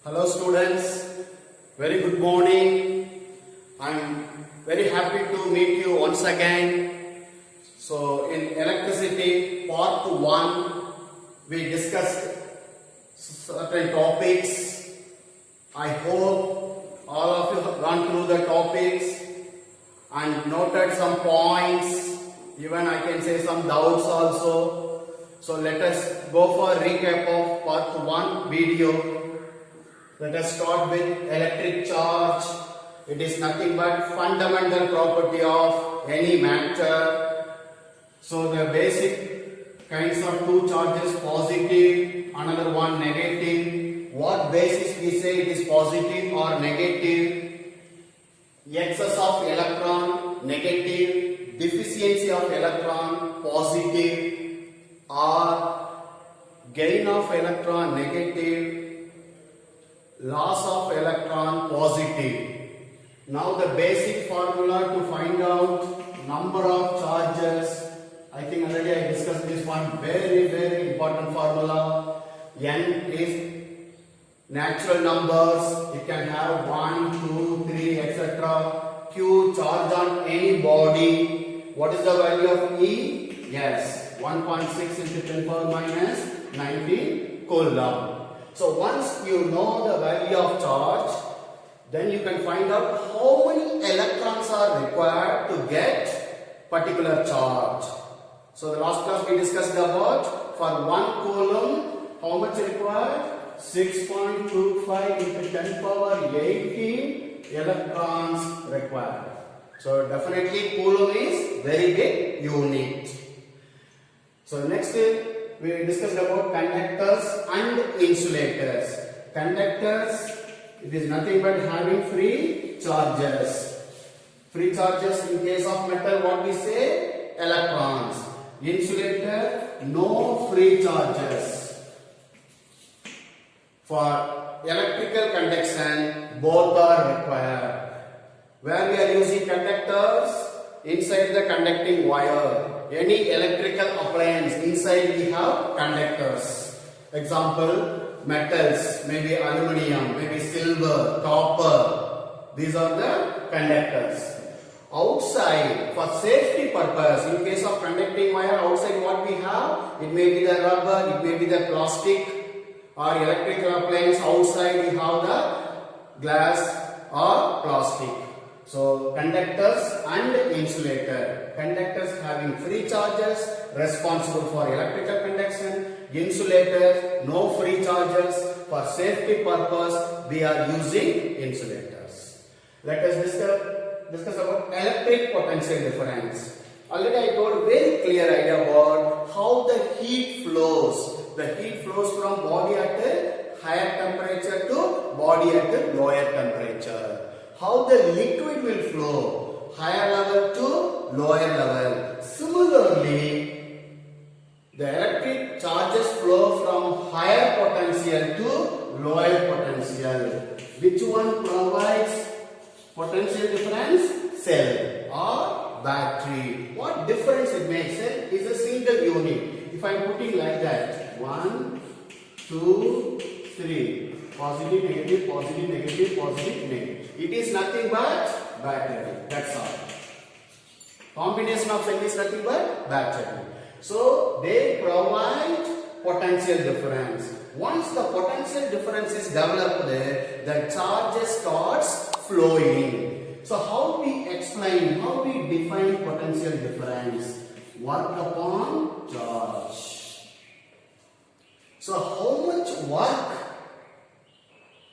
Hello students, very good morning. I am very happy to meet you once again. So in electricity part 1 we discussed certain topics. I hope all of you have gone through the topics and noted some points, even I can say some doubts also. So let us go for a recap of part 1 video. Let us start with electric charge. It is nothing but fundamental property of any matter. So the basic kinds of two charges, positive, another one negative. What basis we say it is positive or negative? Excess of electron, negative. Deficiency of electron, positive. Or gain of electron, negative. Loss of electron, positive. Now the basic formula to find out number of charges. I think already I discussed this one. Very important formula. N is natural numbers. It can have 1, 2, 3, etc. Q, charge on any body. What is the value of E? Yes, 1.6 into 10 power minus 19 coulomb. So once you know the value of charge, then you can find out how many electrons are required to get particular charge. So the last class we discussed about for 1 coulomb, how much required? 6.25 into 10 power 18 electrons required. So definitely coulomb is very big unit. So next we discussed about conductors and insulators. Conductors, it is nothing but having free charges. Free charges in case of metal, what we say? Electrons. Insulator, no free charges. For electrical conduction, both are required. Where we are using conductors? Inside the conducting wire. Any electrical appliance, inside we have conductors. Example, metals, maybe aluminium, maybe silver, copper. These are the conductors. Outside, for safety purpose, in case of conducting wire, outside what we have? It may be the rubber, it may be the plastic or electrical appliance. Outside we have the glass or plastic. So conductors and insulator. Conductors having free charges, responsible for electrical conduction. Insulators, no free charges. For safety purpose, we are using insulators. Let us discuss about electric potential difference. Already I told very clear idea about how the heat flows. The heat flows from body at a higher temperature to body at a lower temperature. How the liquid will flow, higher level to lower level. Similarly, the electric charges flow from higher potential to lower potential. Which one provides potential difference? Cell or battery. What difference it makes? Cell is a single unit. If I am putting like that, 1, 2, 3. Positive, negative, positive, negative, positive, negative. It is nothing but battery. That's all. Combination of cell is nothing but battery. So they provide potential difference. Once the potential difference is developed, the charge starts flowing. So how we explain, how we define potential difference? Work upon charge. So how much work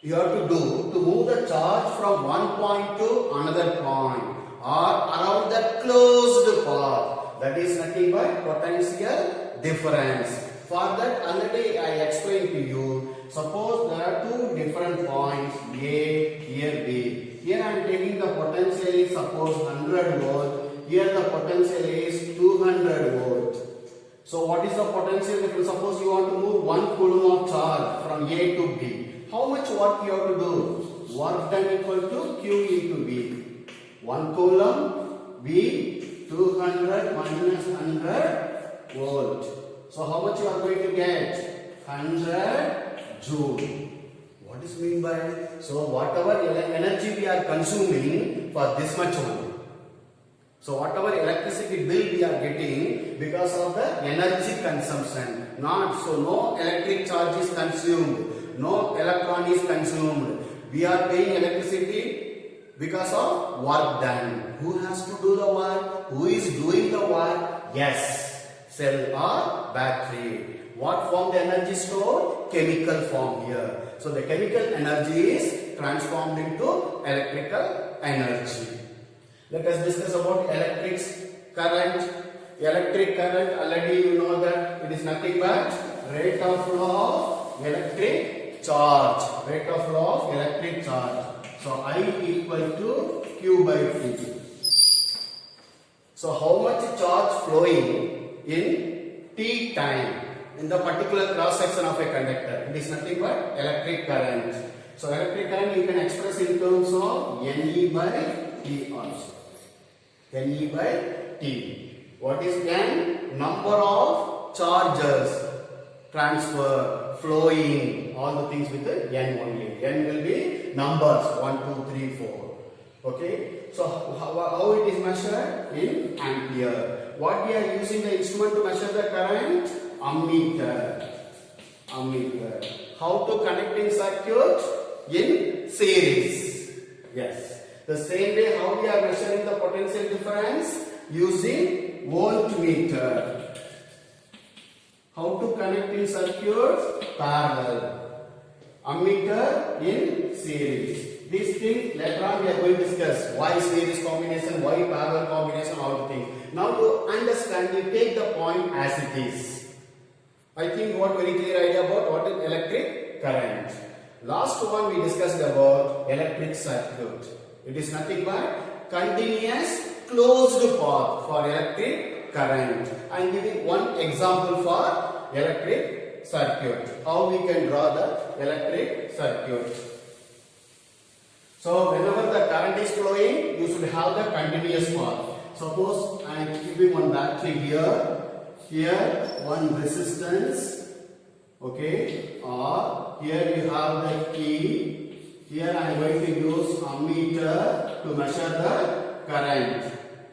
you have to do to move the charge from one point to another point or around the closed path? That is nothing but potential difference. For that already I explained to you. Suppose there are two different points A, here B. Here I am taking the potential is suppose 100 volt. Here the potential is 200 volt. So what is the potential difference? Suppose you want to move 1 coulomb of charge from A to B. How much work you have to do? Work done equal to Q into V. 1 coulomb, V, 200 minus 100 volt. So how much you are going to get? 100 joule. What is mean by? So whatever energy we are consuming for this much only. So whatever electricity bill we are getting because of the energy consumption. Not so no electric charge is consumed, no electron is consumed. We are paying electricity because of work done. Who has to do the work? Who is doing the work? Yes, cell or battery. What form the energy stored? Chemical form here. So the chemical energy is transformed into electrical energy. Let us discuss about electric current. Electric current, already you know that it is nothing but rate of flow of electric charge. Rate of flow of electric charge. So I equal to Q by T. So how much charge flowing in T time in the particular cross section of a conductor? It is nothing but electric current. So electric current you can express in terms of NE by T also. NE by T. What is N? Number of charges transfer, flowing, all the things with the N only. N will be numbers 1, 2, 3, 4. Okay. So how it is measured? In ampere. What we are using the instrument to measure the current? Ammeter. Ammeter. How to connect in circuit? In series. Yes. The same way how we are measuring the potential difference? Using voltmeter. How to connect in circuits? Parallel. Ammeter in series. These things later on we are going to discuss. Why series combination, why parallel combination, all the things. Now to understand, you take the point as it is. I think you got very clear idea about what is electric current. Last one we discussed about electric circuit. It is nothing but continuous closed path for electric current. I am giving one example for electric circuit. How we can draw the electric circuit. So whenever the current is flowing, you should have the continuous path. Suppose I am giving one battery here. Here one resistance. Okay. Or here you have the key. Here I am going to use ammeter to measure the current.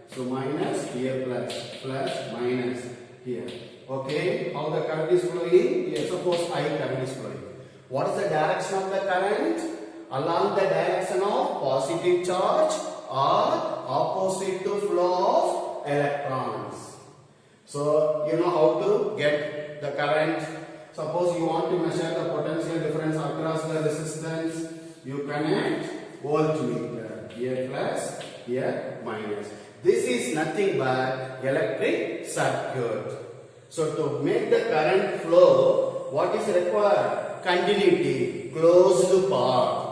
So minus, here plus, minus here. Okay. How the current is flowing? Here suppose I current is flowing. What is the direction of the current? Along the direction of positive charge or opposite to flow of electrons. So you know how to get the current. Suppose you want to measure the potential difference across the resistance. You connect voltmeter. Here plus, here minus. This is nothing but electric circuit. So to make the current flow, what is required? Continuity, closed path.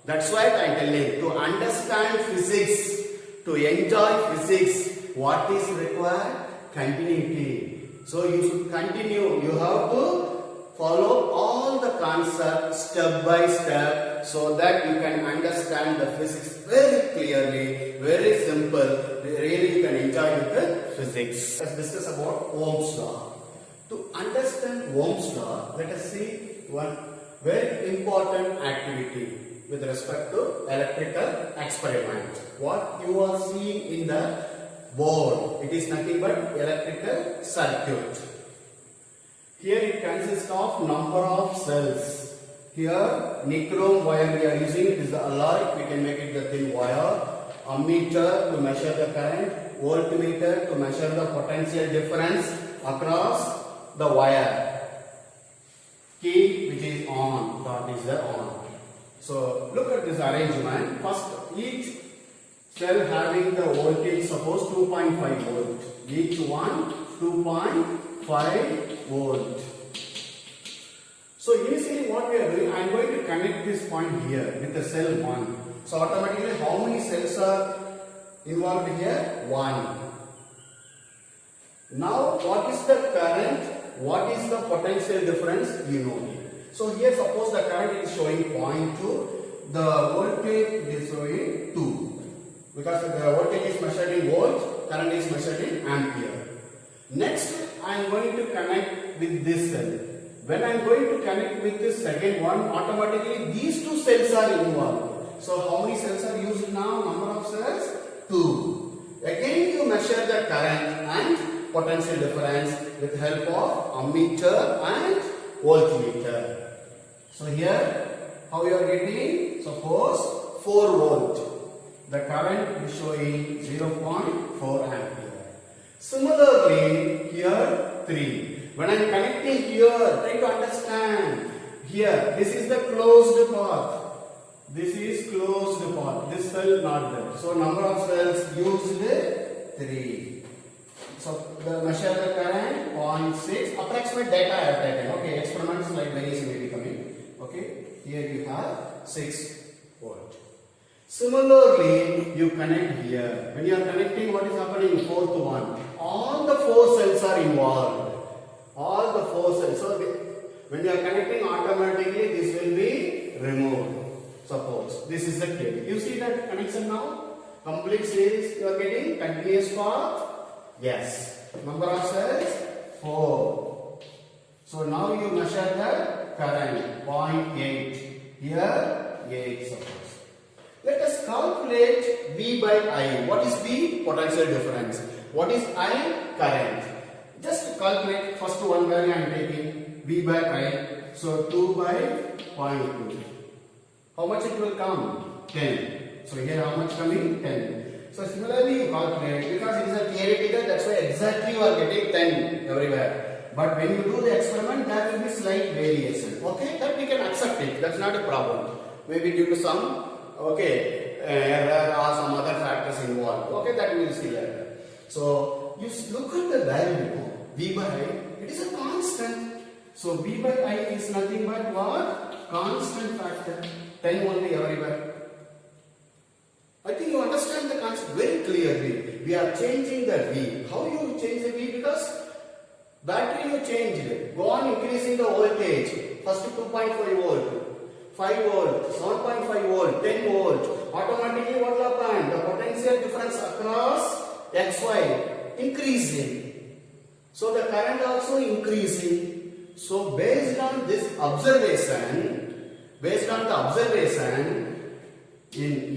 That's why I am telling, to understand physics, to enjoy physics, what is required? Continuity. So you should continue, you have to follow all the concepts step by step so that you can understand the physics very clearly, very simple, really you can enjoy with the physics. Let's discuss about Ohm's law. To understand Ohm's law, let us see one very important activity with respect to electrical experiment. What you are seeing in the board, it is nothing but electrical circuit. Here it consists of number of cells. Here nichrome wire we are using, it is the alloy, we can make it the thin wire. Ammeter to measure the current, voltmeter to measure the potential difference across the wire. Key which is on, that is the on. So look at this arrangement. First, each cell having the voltage, suppose 2.5 volt. Each one 2.5 volt. So initially what we are doing, I am going to connect this point here with the cell 1. So automatically how many cells are involved here? 1. Now what is the current? What is the potential difference? You know it. So here suppose the current is showing 0.2, the voltage is showing 2. Because the voltage is measured in volt, current is measured in ampere. Next I am going to connect with this cell. when I am going to connect with the second one, automatically these two cells are involved. So how many cells are used now? Number of cells? 2. Again you measure the current and potential difference with help of ammeter and voltmeter. So here how you are getting? Suppose 4 volt. The current is showing 0.4 ampere. Similarly here 3. When I am connecting here, try to understand. Here, this is the closed path. This is closed path. This cell not there. So number of cells used 3. So the measure the current 0.6. Approximate data I have taken. Okay, experiments like variation may be coming. Okay, here you have 6 volt. Similarly, you connect here. When you are connecting, what is happening? Fourth one. All the 4 cells are involved. All the 4 cells. So when you are connecting, automatically this will be removed. Suppose this is the cable. You see that connection now? Complete series you are getting continuous path. Yes. Number of cells 4. So now you measure the current 0.8. Here 8 suppose. Let us calculate V by I. What is V? Potential difference. What is I? Current. Just calculate first one value I am taking V by I. So 2 by 0.2. How much it will come? 10. So here how much coming? 10. So similarly you calculate, because it is a theoretical, that's why exactly you are getting 10 everywhere. But when you do the experiment, there will be slight variation. Okay, that we can accept it. That's not a problem. Maybe due to some error or some other factors involved. Okay, that we will see later. So you look at the value V by I, it is a constant. So V by I is nothing but what? Constant factor. 10 only everywhere. I think you understand the concept very clearly. We are changing the V. How you change the V? Because battery you changed. Go on increasing the voltage. First 2.5 volt, 5 volt, 7.5 volt, 10 volt. Automatically what will happen? The potential difference across XY increasing. So the current also increasing. So based on this observation, in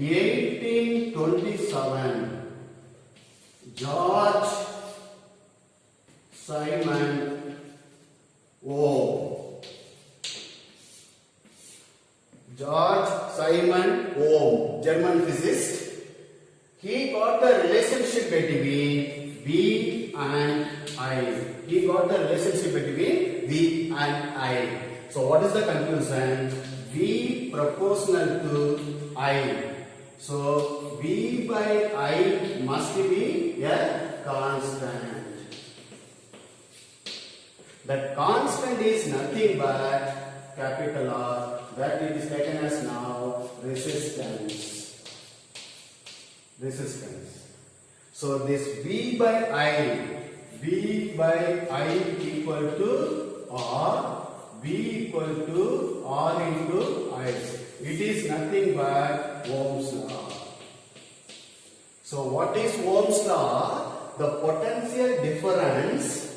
1827, George Simon Ohm, German physicist, he got the relationship between V and I. So what is the conclusion? V proportional to I. So V by I must be a constant. That constant is nothing but capital R, that it is taken as now resistance. So this V by I equal to R, V equal to R into I. It is nothing but Ohm's law. So what is Ohm's law? The potential difference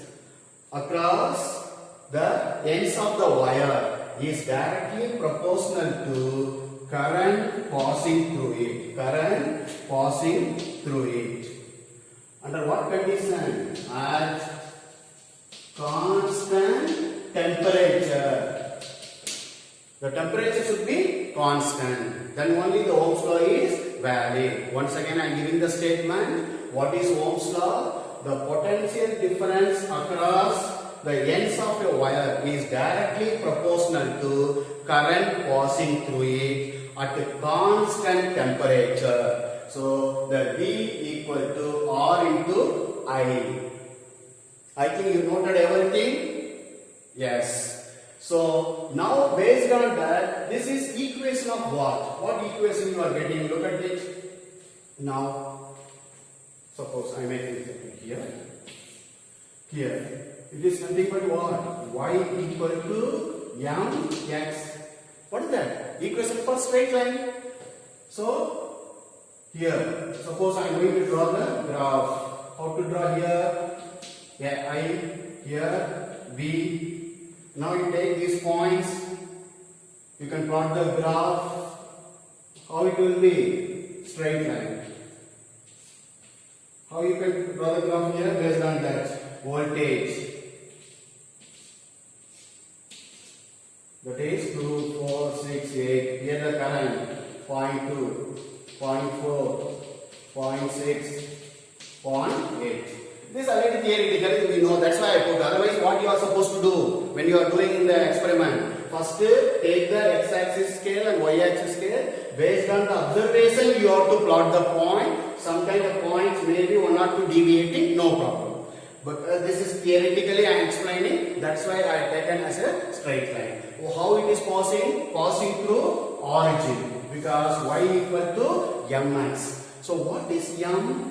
across the ends of the wire is directly proportional to current passing through it. Under what condition? At constant temperature. The temperature should be constant. Then only the Ohm's law is valid. Once again I am giving the statement. What is Ohm's law? The potential difference across the ends of a wire is directly proportional to current passing through it at a constant temperature. So the V equal to R into I. I think you noted everything? Yes. So now based on that, this is equation of what? What equation you are getting? Look at it. Now, suppose I make it here. Here. It is nothing but what? Y equal to mx. What is that? Equation for straight line. So, here, suppose I am going to draw the graph. How to draw here? I, here, V, Now you take these points, you can plot the graph. How it will be? Straight line. How you can draw the graph here? Based on that voltage. That is 2, 4, 6, 8. Here the current 0.2, 0.4, 0.6, 0.8. This is already theoretical, we know, that's why I put. Otherwise, what you are supposed to do when you are doing the experiment? First, take the x-axis scale and y-axis scale. Based on the observation, you have to plot the point. Sometimes the points may be 1 or 2 deviating, no problem. But this is theoretically I am explaining. That's why I have taken as a straight line. How it is passing? Passing through origin. Because y equal to mx. So what is m?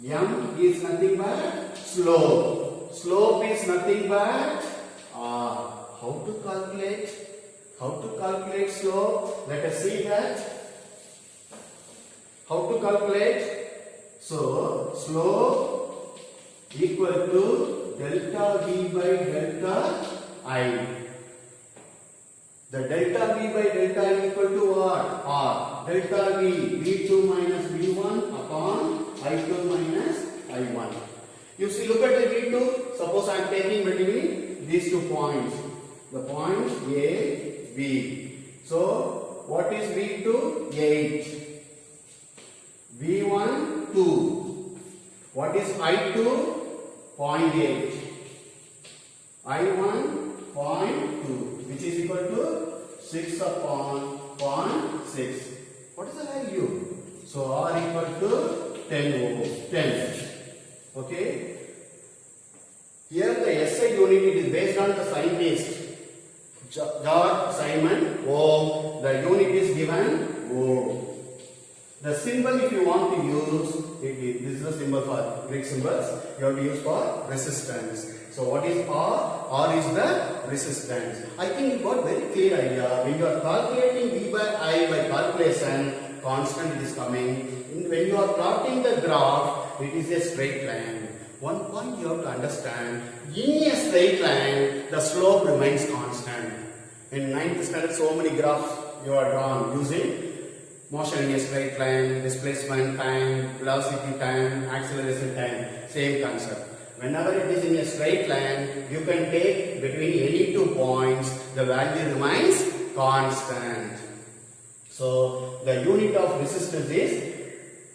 M is nothing but slope. Slope is nothing but how to calculate? How to calculate slope? Let us see that. How to calculate? So slope equal to delta V by delta I. The delta V by delta I equal to what? R. Delta V, V2 minus V1 upon I2 minus I1. You see, look at the V2. Suppose I am taking between these 2 points. The points A, B. So, what is V2? 8. V1, 2. What is I2? 0.8. I1, 0.2. Which is equal to 6 upon 0.6. What is the value? So, R equal to 10. Okay. Here the SI unit is based on the scientist George Simon Ohm. The unit is given Ohm. The symbol, if you want to use, this is the symbol for Greek symbols. You have to use for resistance. So what is R? R is the resistance. I think you got very clear idea. When you are calculating V by I by calculation, constant is coming. When you are plotting the graph, it is a straight line. One point you have to understand, in a straight line, the slope remains constant. In 9th standard, so many graphs you are drawn using motion in a straight line, displacement time, velocity time, acceleration time, same concept. Whenever it is in a straight line, you can take between any 2 points, the value remains constant. So, the unit of resistance is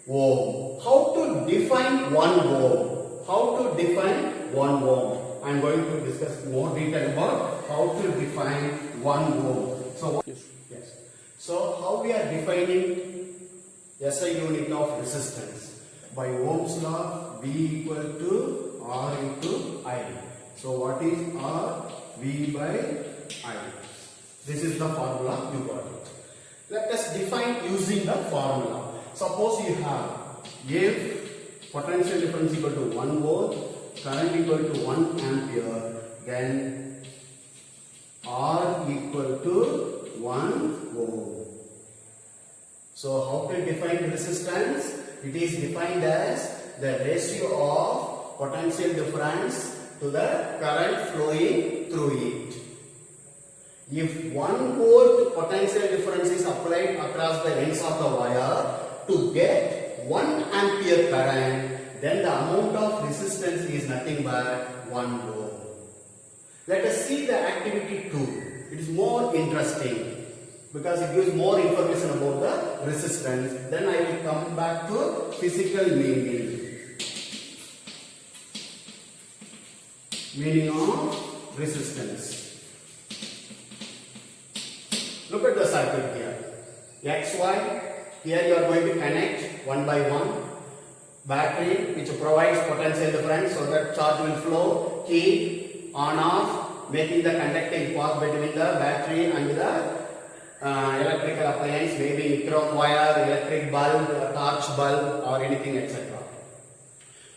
Ohm. How to define 1 ohm? How to define 1 ohm? I am going to discuss more detail about how to define 1 ohm. So, yes. So, how we are defining SI unit of resistance? By Ohm's law, V equal to R into I. So, what is R? V by I. This is the formula, you got it. Let us define using the formula. Suppose you have, if potential difference equal to 1 volt, current equal to 1 ampere, then R equal to 1 ohm. So how to define resistance? It is defined as the ratio of potential difference to the current flowing through it. If 1 volt potential difference is applied across the ends of the wire to get 1 ampere current, then the amount of resistance is nothing but 1 ohm. Let us see the activity 2. It is more interesting because it gives more information about the resistance. Then I will come back to physical meaning. Meaning of resistance. Look at the circuit here. XY. Here you are going to connect 1 by 1. Battery which provides potential difference so that charge will flow. Key on off, making the conducting path between the battery and the electrical appliance, maybe chrome wire, electric bulb, torch bulb or anything etc.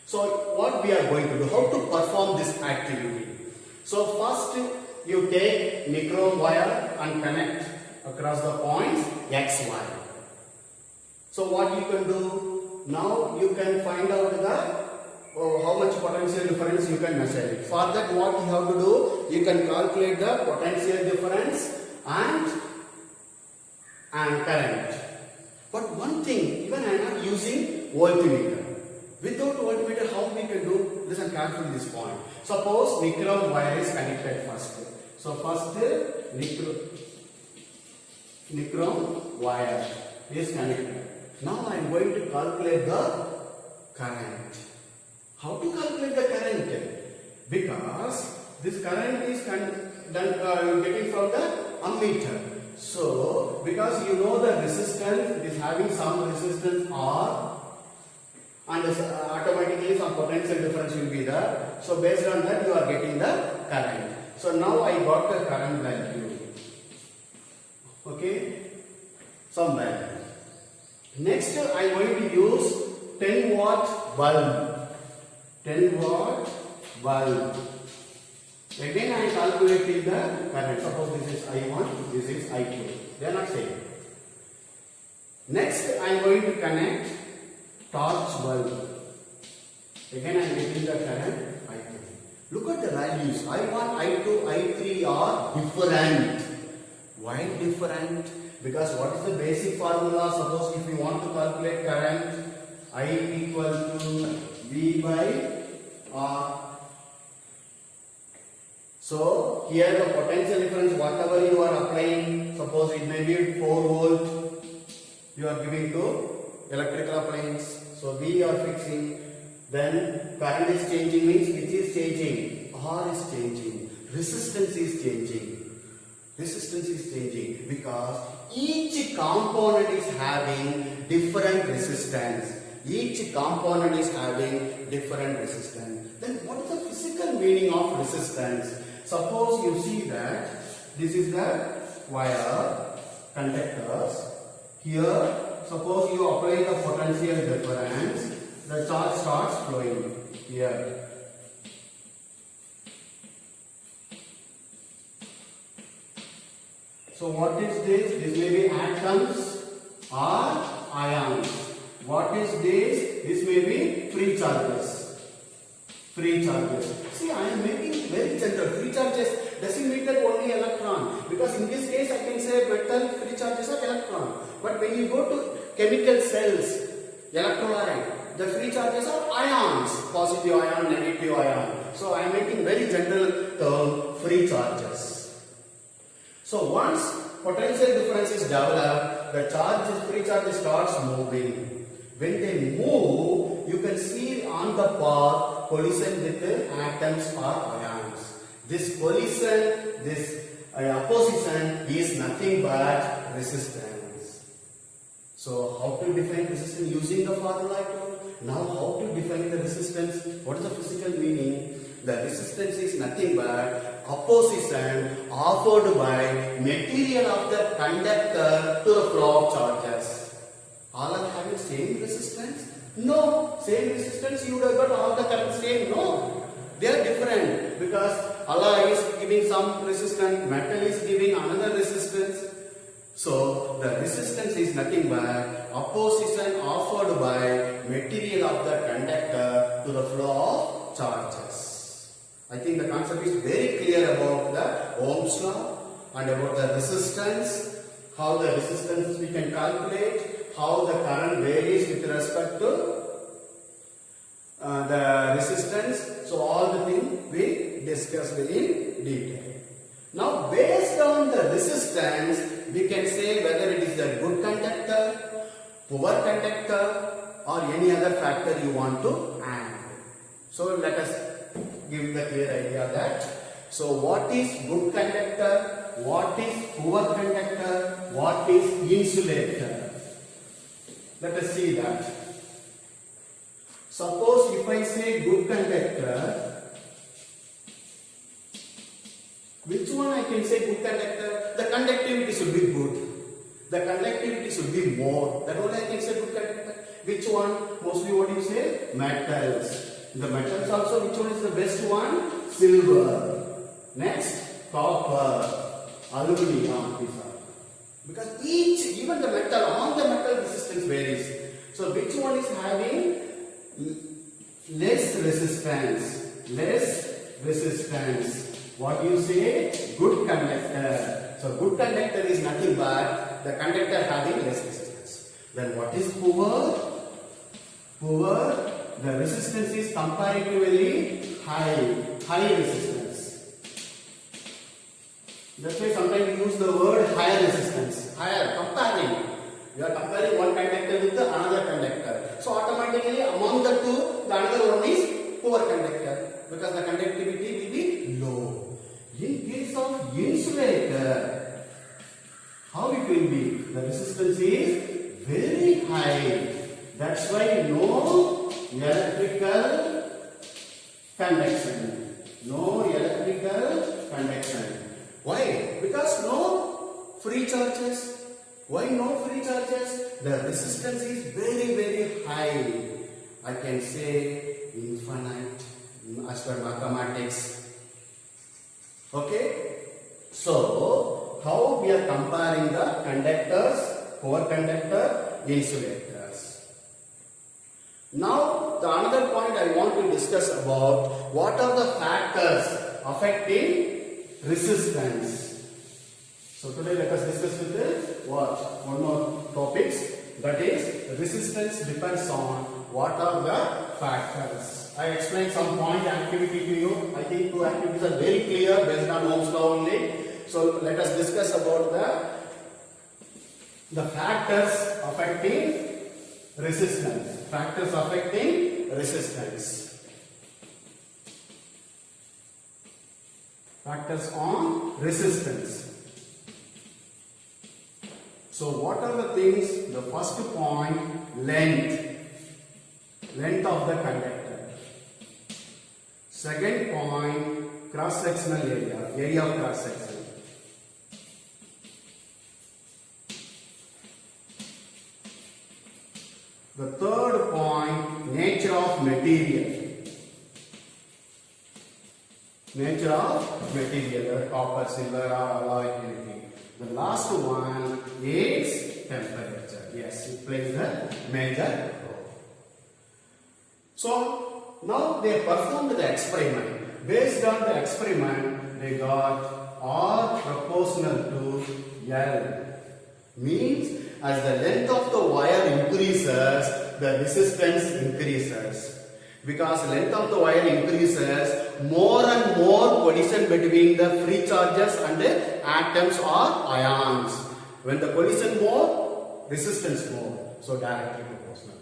So what we are going to do, how to perform this activity. So first you take nichrome wire and connect across the points XY. So what you can do, now you can find out the how much potential difference you can measure it. For that, what you have to do, you can calculate the potential difference and current. But one thing, even I am not using voltmeter. Without voltmeter, how we can do? Listen carefully this point. Suppose nichrome wire is connected first. So first nichrome wire is connected. Now I am going to calculate the current. How to calculate the current? Because this current is getting from the ammeter. So, because you know the resistance, it is having some resistance R, and automatically some potential difference will be there. So, based on that, you are getting the current. So, now I got the current value. Okay, some value. Next, I am going to use 10 watt bulb. 10 watt bulb. Again, I am calculating the current. Suppose this is I1, this is I2. They are not same. Next, I am going to connect torch bulb. Again, I am getting the current I3. Look at the values. I1, I2, I3 are different. Why different? Because what is the basic formula? Suppose if you want to calculate current, I equal to V by R. So here the potential difference, whatever you are applying, suppose it may be 4 volt, you are giving to electrical appliance. So we are fixing. Then current is changing means which is changing? R is changing. Resistance is changing. Resistance is changing because each component is having different resistance. Each component is having different resistance. Then what is the physical meaning of resistance? Suppose you see that this is the wire conductors. Here, suppose you apply the potential difference, the charge starts flowing here. So what is this? This may be atoms or ions. What is this? This may be free charges. Free charges. See, I am making very general. Free charges doesn't mean that only electron. Because in this case, I can say metal free charges are electron. But when you go to chemical cells, electrolyte, the free charges are ions. Positive ion, negative ion. So I am making very general term free charges. So once potential difference is developed, the free charge starts moving. When they move, you can see on the path collision with the atoms or ions. This collision, this opposition is nothing but resistance. So how to define resistance using the formula? Now how to define the resistance? What is the physical meaning? The resistance is nothing but opposition offered by material of the conductor to the flow of charges. All are having same resistance? No. Same resistance, you would have got all the current same? No. They are different because Allah is giving some resistance, metal is giving another resistance. So the resistance is nothing but opposition offered by material of the conductor to the flow of charges. I think the concept is very clear about the Ohm's law and about the resistance, how the resistance we can calculate, how the current varies with respect to the resistance. So all the things we discussed in detail. Now based on the resistance, we can say whether it is a good conductor, poor conductor, or any other factor you want to add. So let us give the clear idea that. So what is good conductor? What is poor conductor? What is insulator? Let us see that. Suppose if I say good conductor, which one I can say good conductor? The conductivity should be good. The conductivity should be more. That only I can say good conductor. Which one? Mostly what you say? Metals. The metals also, which one is the best one? Silver. Next, copper, aluminum. These are. Because even the metal, all the metal resistance varies. So which one is having less resistance, less resistance. What do you say? Good conductor. So good conductor is nothing but the conductor having less resistance. Then what is poor? Poor, the resistance is comparatively high resistance. That's why sometimes we use the word higher resistance. Higher, comparing. You are comparing one conductor with another conductor. So automatically among the two, the another one is poor conductor because the conductivity will be low. In case of insulator, how it will be? The resistance is very high. That's why no electrical conduction. No electrical conduction. Why? Because no free charges. Why no free charges? The resistance is very high. I can say infinite as per mathematics. Okay? So, how we are comparing the conductors, poor conductor, insulators. Now, the another point I want to discuss about what are the factors affecting resistance. So today let us discuss with this one more topics, that is resistance depends on what are the factors. I explained some point activity to you. I think two activities are very clear based on Ohm's law only. So let us discuss about the factors affecting resistance. Factors affecting resistance. Factors on resistance. So what are the things? The first point, length. Length of the conductor. Second point, cross-sectional area. Area of cross-section. The third point, nature of material. Nature of material, copper, silver, or alloy, anything. The last one is temperature. Yes, it plays a major role. So, now they performed the experiment. Based on the experiment, they got R proportional to L. Means, as the length of the wire increases, the resistance increases. Because length of the wire increases, more and more collision between the free charges and the atoms or ions. When the collision more, resistance more. So directly proportional.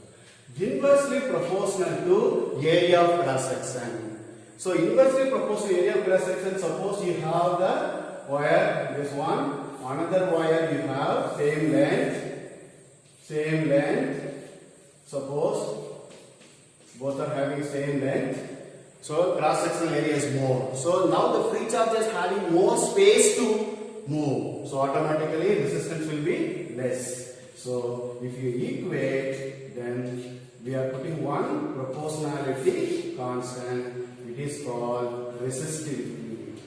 Inversely proportional to area of cross section. So inversely proportional area of cross section, suppose you have the wire, this one, another wire you have, same length, suppose both are having same length. So cross sectional area is more. So now the free charge is having more space to move. So automatically resistance will be less. So if you equate, then we are putting one proportionality constant. It is called resistivity.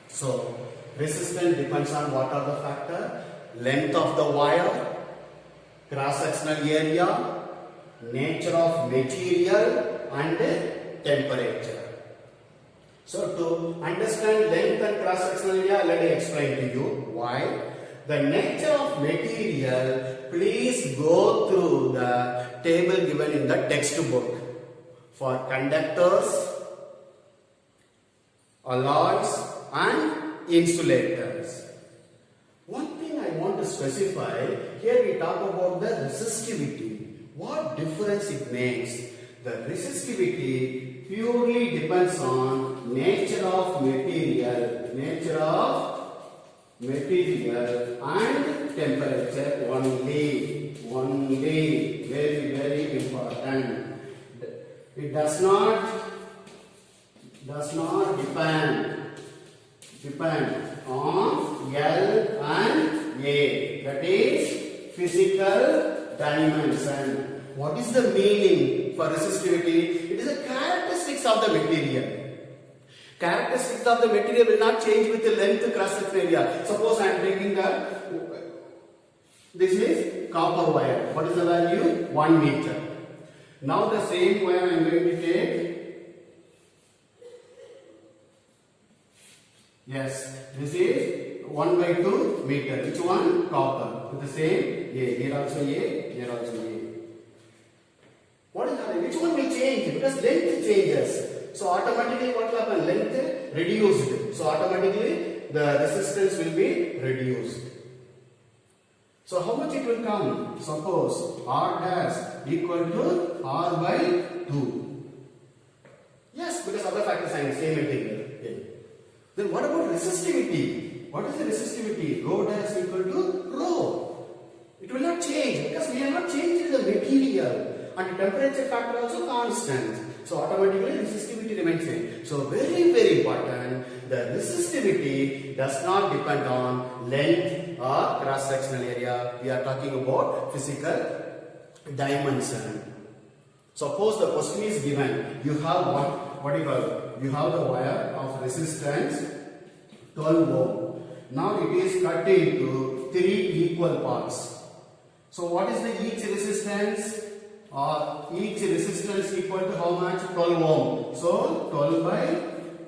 So resistance depends on what are the factor? Length of the wire, cross-sectional area, nature of material and temperature. So to understand length and cross-sectional area, let me explain to you why. The nature of material, please go through the table given in the textbook. For conductors, alloys and insulators. One thing I want to specify, here we talk about the resistivity. What difference it makes? The resistivity purely depends on nature of material and temperature only. Very important. It does not depend on L and A. That is physical dimension. What is the meaning for resistivity? It is a characteristics of the material. Characteristics of the material will not change with the length cross section area. Suppose I am taking This is copper wire. What is the value? 1 meter. Now the same wire I am going to take. Yes, this is 1 by 2 meter. Which one? Copper. With the same A. Here also A. Here also A. What is happening? Which one will change? Because length changes. So automatically what will happen? Length reduced. So automatically the resistance will be reduced. So how much it will come? Suppose R dash equal to R by 2. Yes, because other factors are same integral. Okay. Then what about resistivity? What is the resistivity? Rho dash equal to rho. It will not change because we are not changing the material. And the temperature factor also constant. So automatically resistivity remains same. So very important. The resistivity does not depend on length or cross-sectional area. We are talking about physical dimension. Suppose the question is given. You have what do you call it? You have the wire of resistance 12 ohm. Now it is cut into 3 equal parts. So what is the each resistance? Each resistance equal to how much? 12 ohm. So 12 by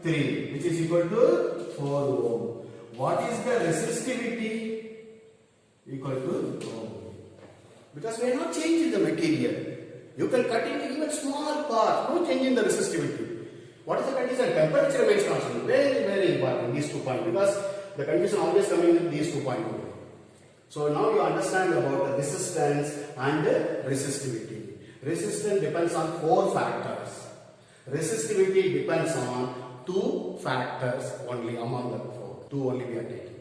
3, which is equal to 4 ohm. What is the resistivity? Equal to ohm. Because we are not changing the material. You can cut into even small part, no change in the resistivity. What is the condition? Temperature remains constant. Very important, these 2 points. Because the condition always coming with these 2 points. So now you understand about the resistance and resistivity. Resistance depends on 4 factors. Resistivity depends on 2 factors only among the 4. 2 only we are taking.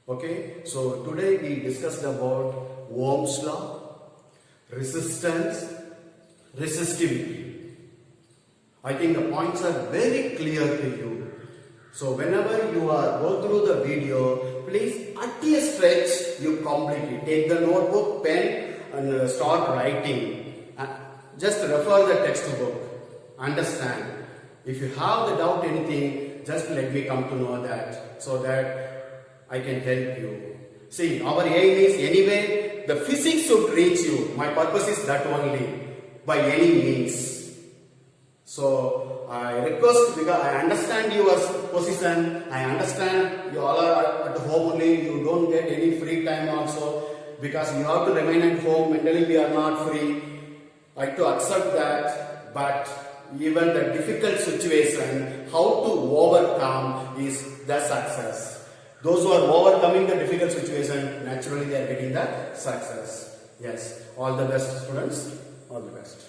Okay, so today we discussed about Ohm's law, resistance, resistivity. I think the points are very clear to you. So whenever you are go through the video, please at a stretch you complete it. Take the notebook, pen and start writing. Just refer the textbook. Understand. If you have the doubt anything, just let me come to know that so that I can help you. See, our aim is anyway, the physics should reach you. My purpose is that only, by any means. So, I request, because I understand your position, I understand you all are at home only, you don't get any free time also, because you have to remain at home, mentally we are not free. I have to accept that, but even the difficult situation, how to overcome is the success. Those who are overcoming the difficult situation, naturally they are getting the success. Yes, all the best students, all the best.